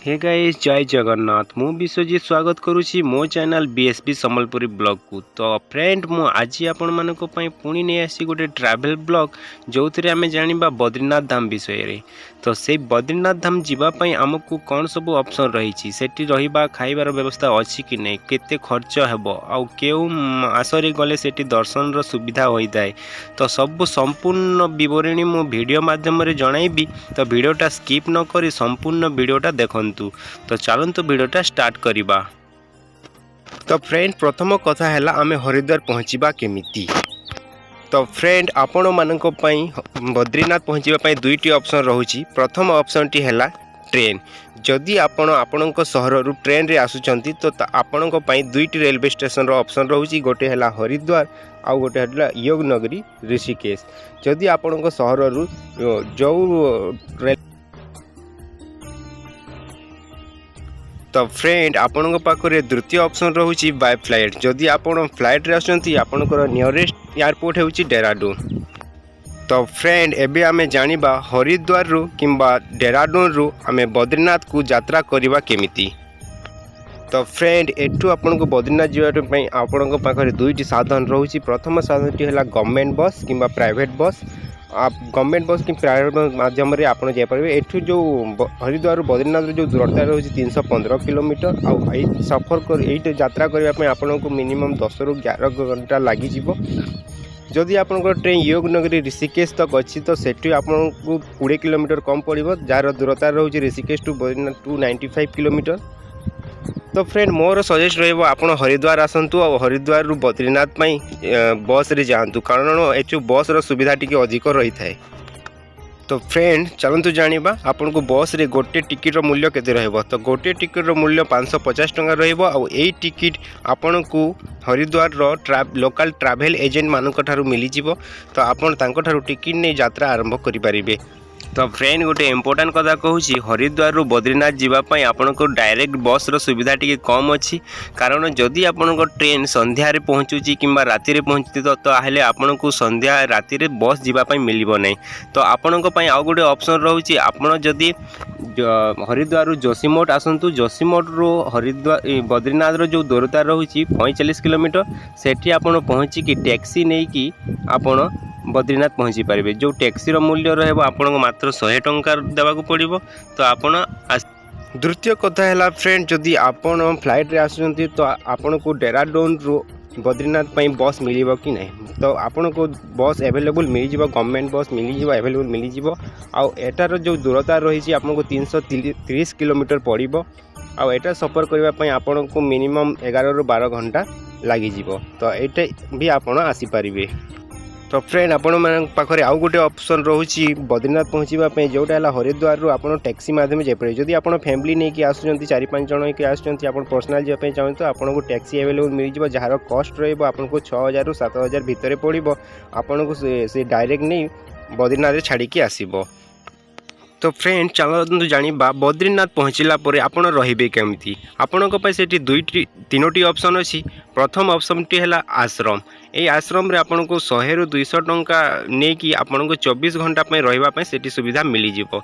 Hey guys जय जगन्नाथ मु विश्वजीत स्वागत करुछि मो चैनल बीएसपी संबलपुरी ब्लॉग को। तो फ्रेंड मु आज आपण मानक पई पुणी नै आसी गोटे ट्रैवल ब्लॉग जो थरे आमे जानिबा बद्रीनाथ धाम विषय रे। तो से बद्रीनाथ धाम जीवा पई हमकु कोन सब ऑप्शन रही छी, सेठी रहिबा खाइबार व्यवस्था अछि कि नै, केते खर्च हेबो आ केउ आसरे गले सेठी दर्शन रो सुविधा होई जाय। तो सब संपूर्ण विवरणी मु वीडियो माध्यम रे जणाइबी। तो वीडियोटा स्किप न करी संपूर्ण वीडियोटा देखंतु। तो चलंतु वीडियोटा स्टार्ट करिबा। तो फ्रेंड प्रथम कथा हैला आमे हरिद्वार पहुँचीबा केमिति। तो फ्रेंड आपण मानक पई बद्रीनाथ पहुँचीबा पई दुईटी ऑप्शन रहुची। प्रथम ऑप्शन टी हैला ट्रेन। जदि आपण आपणक शहर रु ट्रेन रे आसुचंती तो आपणक पई दुईटी रेलवे स्टेशन रो ऑप्शन रहुची। गोटे हैला हरिद्वार आ गोटे हैला योगनगरी ऋषिकेश। जदि आपणक शहर रु जो तो फ्रेंड आपण पाखे द्वितीय ऑप्शन रहुची बाय फ्लाइट। जदि आपण फ्लाइट रे आसुचंती आपणकर नियरेस्ट एयरपोर्ट हेउची डेराडून। तो फ्रेंड एबे आमे जानिबा हरिद्वार रु किंबा डेराडून रु आमे बद्रीनाथ को यात्रा करिबा केमिति। तो फ्रेंड एठू आपन को बद्रीनाथ जीवा पई आपन को पाखरे दुईटी साधन रहुची। प्रथम साधन टी हैला गवर्नमेंट बस किंबा प्राइवेट बस। आप गवर्नमेंट बस कि प्राइवेट बस माध्यम रे आपन जाय परबे। एठू जो हरिद्वार बद्रीनाथ जो दूरता रहुची 315 किलोमीटर आ एई सफर कर एई यात्रा करबा पई आपन को मिनिमम 10 रु 11 घंटा लागि जिवो। जदि आपन ट्रेन योगनगरी ऋषिकेश तक अच्छी तो सेठी आपन को 20 किलोमीटर कम पड़िबो, जार दूरता रहुची ऋषिकेश टू बद्रीनाथ 295 किलोमीटर। तो फ्रेंड मोर सजेस्ट रहिबो आपण हरिद्वार आसंतु और हरिद्वार रु बद्रीनाथ पई बस रे जांतु, कारण एचु बस रो सुविधा टिके अधिक रही थाए। तो फ्रेंड चलंतु जानिबा आपण को बस रे गोटे टिकट रो मूल्य केते रहइबो। तो गोटे टिकट रो मूल्य 550 टंका रहइबो आ एई टिकट आपण को हरिद्वार रो लोकल ट्रैवल एजेंट मानक थारु मिली जिवो। तो आपण तांको थारु टिकट नै यात्रा आरंभ करि परिबे। तो फ्रेंड गोटे इम्पोर्टाट कथा कहूँ हरिद्वार रु बद्रीनाथ जीवाई आपन को डायरेक्ट बस रो सुविधा टी कम अच्छी, कारण जदि आपन को ट्रेन संध्या रे पहुँचुची किंबा राति रे पहुँचती तो हेले आपन को संध्या राति रे बस जीवाई मिलिबो नै। तो आपन को पई आउ गोटे ऑप्शन रहउची, आपन जदि हरिद्वार रु जोशीमठ आसंतु, जोशीमठ रु हरिद्वार बद्रीनाथ रो जो दूरता रहउची 45 किलोमीटर, सेठी आपन पहुँची कि टैक्सी नै कि आपन बद्रीनाथ पहुँची पारे। जो टैक्सी रो मूल्य रहबो आपन को मात्र 100 टंका देवाक पड़िबो। तो आपन द्वितीय कथा हैला फ्रेंड जदि आपन फ्लाइट रे आसुचंती तो आपन को डेराडून रो बद्रीनाथ पई बस मिलिबो कि नै। तो आपन को बस अवेलेबल मिली जिवो, गवर्नमेंट बस मिली जिवो, अवेलेबल मिली जिवो। आ एटार जो दूरता रही आपन को 330 किलोमीटर पड़िबो। आ एटा सफर करबा पई आपन को मिनिमम 11 रु 12 घंटा लागि जिवो। तो एटा भी आपन आसी परिबे। तो फ्रेंड आपण मान पाखरे आउ गोटे ऑप्शन रहुची बद्रीनाथ पहुँचीबा जोटा है हरिद्वार रु आपन टैक्सी माध्यम जापर। जदि आपन फैमिली नहीं कि आसुचंती 4-5 जन कि आसुचंती आपन पर्सनल जाय चाहते तो आपन को टैक्सी अवेलेबल मिल जिवो, जार कॉस्ट रहइबो आपन को 6000 रु 7000 भितर पड़िबो। आपन को से डायरेक्ट नहीं बद्रीनाथ रे छाड़ी के आसीबो। तो फ्रेंड चलतु जानिबा बद्रीनाथ पहुँचला परे आपण रहिबे केमिति। आपण को पास सेठी तीनोटी ऑप्शन अछि। प्रथम ऑप्शन टी हैला आश्रम। ए आश्रम रे आपण को 100 रु 200 टंका नै कि आपण को 24 घंटा पय रहिबा पय सेठी सुविधा मिली जिवो।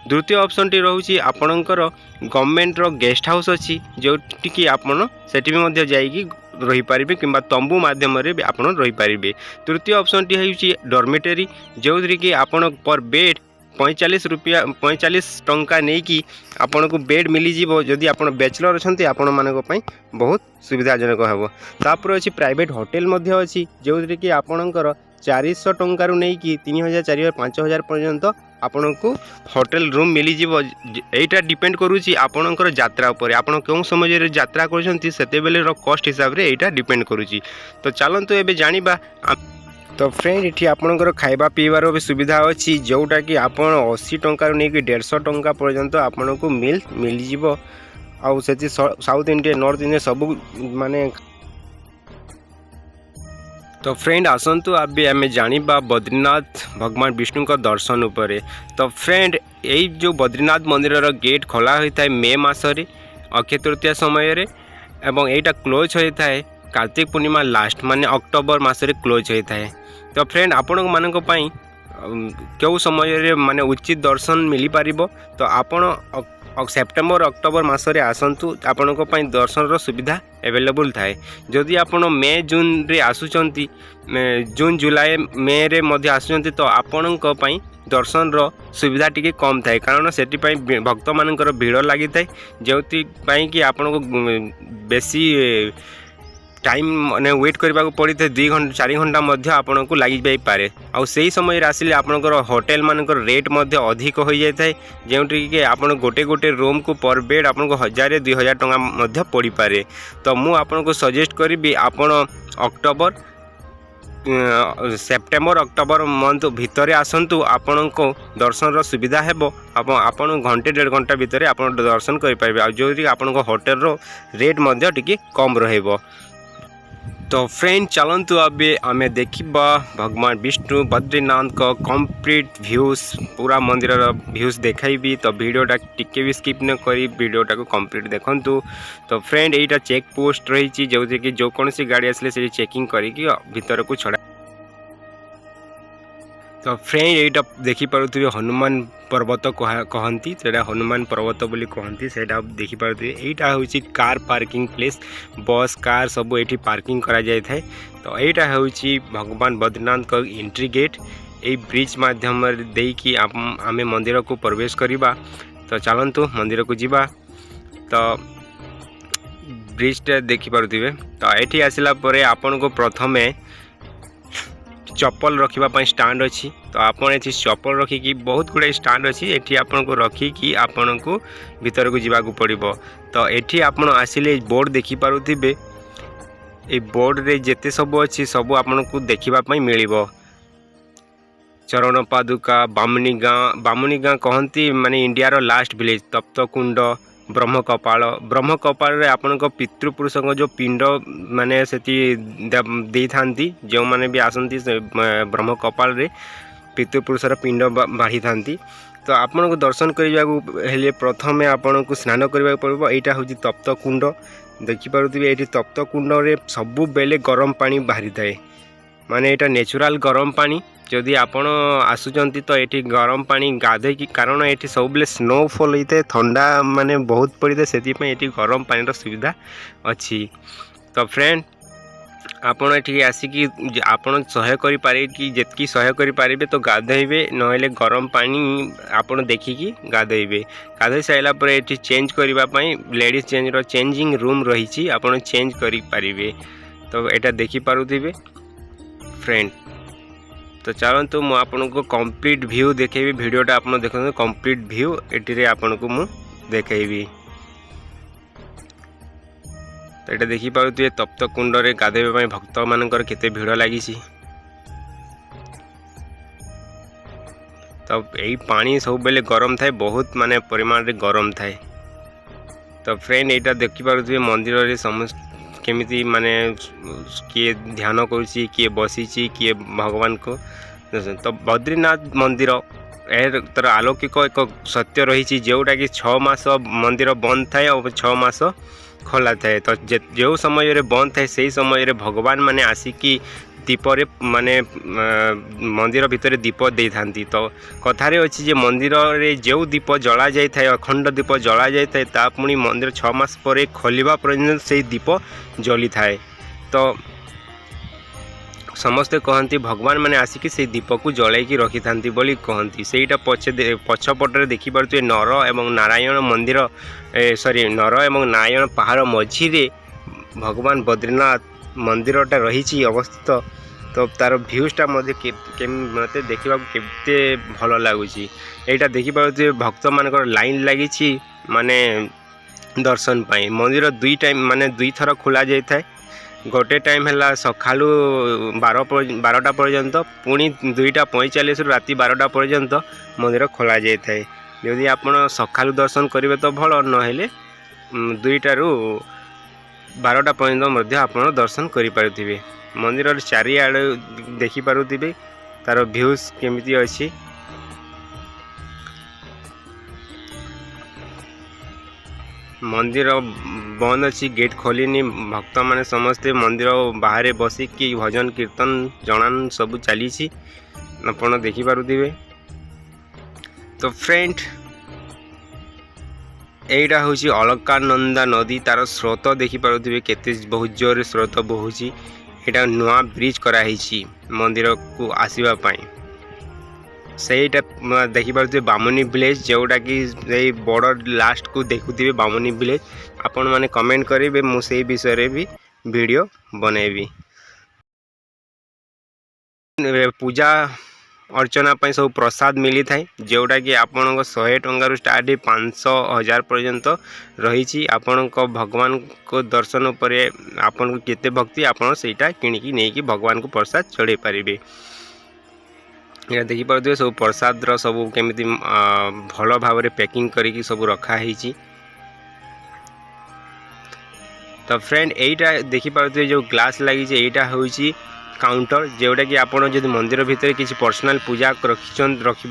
द्वितीय ऑप्शन टी रहउची आपणकर गवर्नमेंट रो गेस्ट हाउस अछि, जोटी कि आपण सेठी भी मध्य जाई कि रही पारिबे किंबा तंबू माध्यम रे आपण रही पारिबे। तृतीय ऑप्शन टी होउची डॉर्मेटरी, जोथि कि आपण पर बेड 45 टंका नहीं कि आपन को बेड मिली जिवो। जदि आपन बैचलर अछंती आपन मानक पई बहुत सुविधाजनक हेबो। तापर अछि प्राइवेट होटल मध्य अछि, जोथि कि आपनकर 400 टंका रु नहीं कि 3000 4000 5000 पर्यंत आपन को होटल रूम मिली जिवो। एटा डिपेंड करूची आपनकर यात्रा ऊपर, आपन केउ समय रे यात्रा करछंती सेते बेले रो कॉस्ट हिसाब रे एटा डिपेंड करूची। तो चलंतु एबे जानिबा। तो फ्रेंड इठी आपनकर खाइबा पीबार भी सुविधा अच्छी, जोटा कि आपन 80 टंका नहीं कि 150 टंका पर्यंत आपन को मिल जिवो। आउ सेति साउथ इंडिया नॉर्थ इंडिया सब माने। तो फ्रेंड आसंतु अभी आम जानिबा बद्रीनाथ भगवान विष्णु का दर्शन उपरे। तो फ्रेंड यही जो बद्रीनाथ मंदिर गेट खोला होता है मे मासरे अक्षय तृतीया समय रे, एवं एटा क्लोज होता है कार्तिक पूर्णिमा लास्ट माने अक्टोबर मासरे क्लोज होता है। तो फ्रेंड आपण मानक पई क्यों समय रे माने उचित दर्शन मिली पारिबो। तो आपण सेप्टेम्बर अक्टोबर मासरे आसतु आपणको पई दर्शन सुविधा एवेलेबल थाए। जदि आपण मे जून रे आसुचंती जून जुलाई मे रे मध्य आसुचंती तो आपणको पई दर्शन सुविधा टिके कम थाए, कारण से भक्त मानकर भीड़ लगी थाए, जो कि आपको बेसी टाइम माने वेट करने को पड़ी थे 2 घंटा 4 घंटा मध्य आपन को लगी जाई पारे। आउ सही समय आसिले आपनकर होटल मानकर रेट मध्य अधिक हो जाए थे, जोटि कि आपन गोटे गोटे रूम को पर बेड आपन को 1000-2000 टंका मध्य पड़ी पारे। तो मु आपन को सजेस्ट करी आपन अक्टोबर सेप्टेम्बर अक्टोबर मंथ भितर आसतु, आपण को दर्शन सुविधा हेबो। आपन घंटे 1.5 घंटा भितर आपन दर्शन करि पारिबे, आ जो आपन को होटल रो रेट मध्य टिके कम रहइबो। तो फ्रेंड चलतु अबे आमे देखिबा भगवान विष्णु बद्रीनाथ का कंप्लीट व्यूज, पूरा मंदिर व्यूज देखाइबी। तो वीडियोटा टिके भी स्किप न करी वीडियोटा को कंप्लीट देखंतु। तो फ्रेंड एटा चेक पोस्ट रही जो कि जो कौन सी गाड़ी आसले से चेकिंग करिकी भीतर को छड़ा। तो फ्रेंड एटा देखि पारुथिबे हनुमान पर्वत कहती, सेटा हनुमान पर्वत बोली कहती, सेटा देखि पारुथिबे। एटा होची car parking place, bus car सब एठी पार्किंग करा जाय थाए। तो एटा होची भगवान बद्रीनाथ का एंट्री गेट। ए ब्रिज माध्यम देकी आमे मंदिर को प्रवेश करिबा। तो चलंतु मंदिर को जिबा। तो ब्रिजटा देखि पारुथिबे। तो एठी आसिला परे आपन को प्रथमे चप्पल रखा स्टाण्ड अच्छी। तो आपड़ ये चप्पल रखिकी बहुत गुड़ाई स्टाण्ड अच्छी, ये आपन को रखिकी आपन को भीतर को जावाक पड़ो। तो ये आपन आसिले बोर्ड देखि पारुथिबे। ए बोर्ड रे जेते सब अच्छी सब आपन को देखापी मिल। चरण पादुका बामुनी गाँ कहती माने इंडिया रो लास्ट विलेज। तप्तकुंड ब्रह्मकपाल रे आपन को पितृपुरुष जो पिंड माने सेति दे थांती, जो माने भी आसंती ब्रह्मकपाल रे पितृपुरुषर पिंड बाढ़ी थांती। तो आपन को दर्शन करने प्रथमे आपन को स्नान करने पड़ो। यहाँ हूँ तप्तकुंड देखिपे। ये तप्तकुंड रे सबु बेले गरम पानी बाहरी थाए, माने यहाँ नेचुरल गरम पानी। जदि आपण आसुचंती तो ये गरम पानी गाधे की, कारण ये सब बेले स्नोफॉल होता है, ठंडा माने बहुत पड़ी था, से गरम पानी सुविधा अच्छी। तो फ्रेंड आपण ये आसिकी आपन सहाय करि पारे कि जेतकी सहाय करि पारिबे तो गाधेबे, नहेले गरम पानी आपण देखिकी गाधेबे। गाधे साइला पर ये चेंज करबा पई लेडीज चेंज रो चेंजिंग रूम रही, आपण चेंज करि पारिबे। तो एटा देखि पारुथिबे फ्रेंड। तो चलतु मु आपन को कंप्लीट व्यू देखेबी। वीडियोटा आपन देखो कंप्लीट व्यू एटी आपन को मु देखेबी। तो ये देखि पारुथिबे तप्तकुंड रे गाधेबा भक्त मानकर केते भीड़ लगी। तो यही पानी सब बेले गरम थाए, बहुत माने परिमाण रे गरम थाए। तो फ्रेंड यहाँ देखि पारुथिबे मंदिर रे समस्त केमिति माने किए ध्यान करुछि, किए बसीछि, किए भगवान को। तो बद्रीनाथ मंदिर तर अलौकिक एक सत्य रही, जोटा कि 6 मास मंदिर बंद थाए और 6 मास खोला थाए। तो जो समय रे बंद थाए से समय रे भगवान माने आसिकी दीपरे माने मंदिर भितर दीप दे थांती। तो कथारे अच्छी जे मंदिर रे जो दीप जला जाय थाए, अखंड दीप जला जाय थाए, ता पुणी मंदिर 6 मास परे खोलिबा पर्यंत से दीप जली थाए। तो समस्ते कहती भगवान माने आसिकी से दीप को जलैकी रखी थांती बोली कहती। सेटा पछपटे देखि पारुथिबे नर एवं नारायण मंदिर, सॉरी नर एवं नारायण पहाड़ मझिरे भगवान बद्रीनाथ मंदिरटा रही अवस्थित। तो तार भ्यूजटा मते देखा केते भल लगुच। यहाँ देखिपे भक्त मानकर लाइन लगी माने दर्शन पाई। मंदिर 2 टाइम माने 2 थर खोला जाए थाए। गोटे टाइम है सकालू 12टा पर्यंत, पुणी 2:45 राति 12टा पर्यंत मंदिर खोला जाए थाए। यदि आपण सकालू दर्शन करेंगे तो भल, नहेले 2टारू 12टा पर्यंत आपण दर्शन करें। मंदिर चारिआडे देखि पारुथिबे तार व्यूज केमिति अछि। मंदिर बंद अच्छी, गेट खोलिनी। भक्त माने समस्ते मंदिर बाहर बसिकी भजन कीर्तन जनान सब चली आपण देखि पारुथिबे। तो फ्रेंड এইটা হচ্ছে অলকানন্দা নদী তার স্রোত দেখিপারে কেতে বহুত জোরে স্রোত বহুছি। এটা নূয়া ব্রিজ କରାହେଇଛି ମନ୍ଦିରକୁ ଆସିବା ପାଇଁ। ସେଇଟା ଦେଖିପାରୁଥିବେ ବାମୁନି ଭିଲେଜ୍, ଯେଉଁଟାକି ସେଇ ବର୍ଡ଼ର ଲାଷ୍ଟକୁ ଦେଖୁଥିବେ ବାମୁନି ଭିଲେଜ୍। ଆପଣମାନେ କମେଣ୍ଟ କରିବେ, ମୁଁ ସେଇ ବିଷୟରେ ବି ଭିଡ଼ିଓ ବନେଇବି। ପୂଜା अर्चना सब प्रसाद मिली थाए, जोटाकि आपण 100 टंकार स्टार्ट 500-1000 पर्यंत रही। आपण भगवान को दर्शन पर आपण को केते भक्ति आपण सेटा किणिकी नहीं भगवान को प्रसाद चढ़े पारे। या देखिपे सब प्रसाद सब केमी भल भाव पैकिंग करी सब रखाही। तो फ्रेंड यहीटा देखिपे जो ग्लास लगी यहीटा हूँ काउंटर, जोटा कि आपण जब मंदिर भितर किसी पर्सनल पूजा रखी।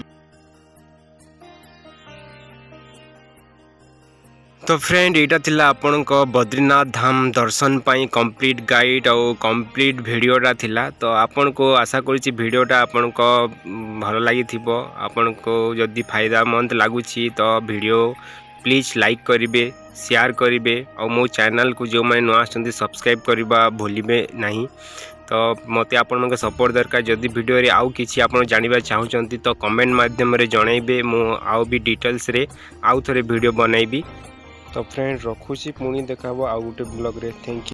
तो फ्रेंड यहाँ थिला आपण बद्रीनाथ धाम दर्शन पाई कंप्लीट गाइड और कंप्लीट वीडियोटा थिला। तो आपण को आशा करुँची वीडियोटा आपण को भल लगी थी। आपण को जदि फायदामंद लगुच तो वीडियो प्लीज लाइक करेंगे, शेयर करेंगे और मो चैनल को जो मैंने नुआ आछंती सब्सक्राइब करवा भूलिबे नहीं। तो मत आपण सपोर्ट दरकार। जदि वीडियो रे आउ किछि आपण जानिबा चाहउचंती तो कमेंट माध्यम रे जणाइबे, मु आउ भी डिटेल्स रे आउ थरे वीडियो बनाइबी। तो फ्रेंड रखुची, पुणी देखाबो आउ गोटे ब्लॉग रे। Thank you.